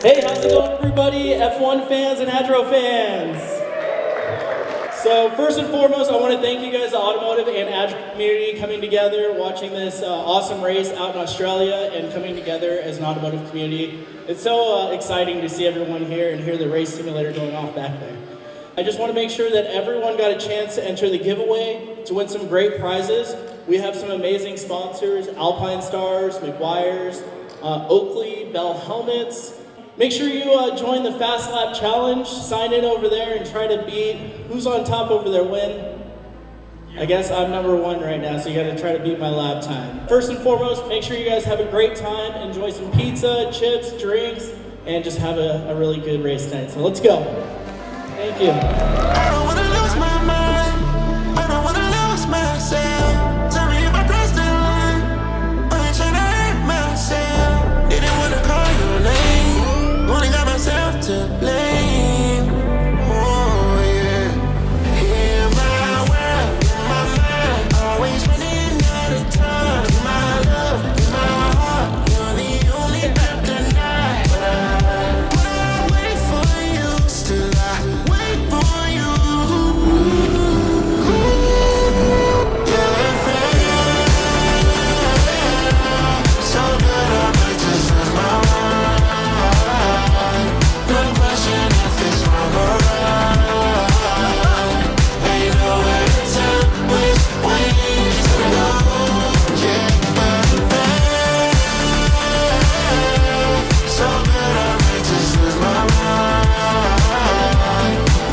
Hey, how's it going, everybody? F1 fans and Adro fans. So first and foremost, I want to thank you guys, the automotive and Adro community, coming together, watching this awesome race out in Australia, and coming together as an automotive community. It's so exciting to see everyone here and hear the race simulator going off back there. I just want to make sure that everyone got a chance to enter the giveaway to win some great prizes. We have some amazing sponsors: Alpine Stars, McGuire's, Oakley, Bell Helmets. Make sure you join the Fast Lap Challenge, sign in over there and try to beat, who's on top over there, win? I guess I'm number one right now, so you gotta try to beat my lap time. First and foremost, make sure you guys have a great time, enjoy some pizza, chips, drinks, and just have a really good race tonight. So let's go. Thank you. I don't wanna lose my mind, I don't wanna lose myself. Tell me if I crossed the line, I ain't tryna hurt myself. Didn't wanna call your name, only got myself to blame. Oh yeah, in my world, in my mind, always running out of time. In my love, in my heart, you're the only path tonight. But I wait for you, still I wait for you. Yeah, so good I might just lose my mind. No question if it's wrong or right. Ain't nowhere to tell which way to go. Yeah, so good I might just lose my mind.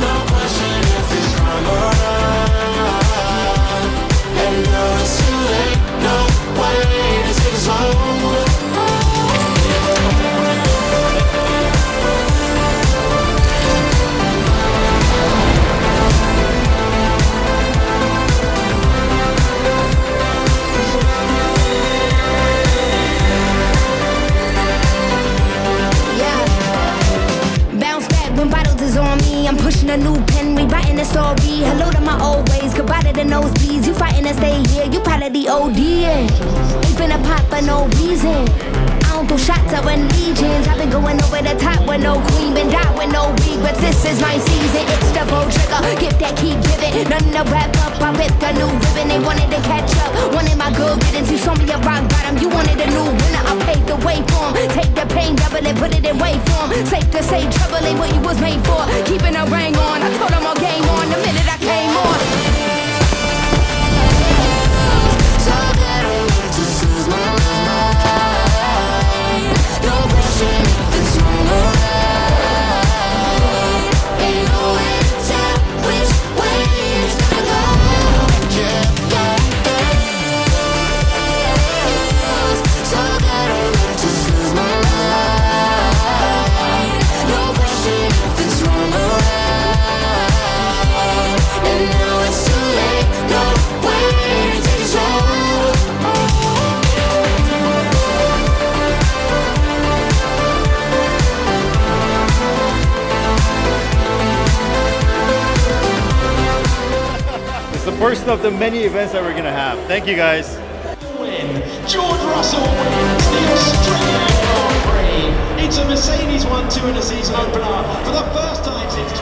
No question if it's wrong or right. And now it's too late, no way to take us home. Bounce back when bottles is on me. I'm pushing a new pen, rewriting the story. Hello to my old ways, goodbye to the nosebleeds. You fighting to stay here, you part of the OD. Ain't finna pop for no reason. I don't throw shots, I run legions. I've been going over the top with no queen, been die with no regrets. This is my season, it's the bold trigger. Gift that keep giving, nothing to wrap up. I ripped a new ribbon, they wanted to catch up. Wanted my good riddance, you saw me a rock bottom. You wanted a new winner, I paved the way for 'em. Take the pain, double it, put it in way form. Safe to say, trouble ain't what you was made for. Keeping a ring on, I told them all game on the minute I came on. So that I might just lose my mind. No question if it's wrong or right. Ain't no way to tell which way it's gonna go. Yeah, so that I might just lose my mind. No question if it's wrong or right. And now it's too late, no way to take us home. It's the first of the many events that we're gonna have. Thank you guys. Win. George Russell wins the Australian Grand Prix. It's a Mercedes 1-2 in a season opener for the first time since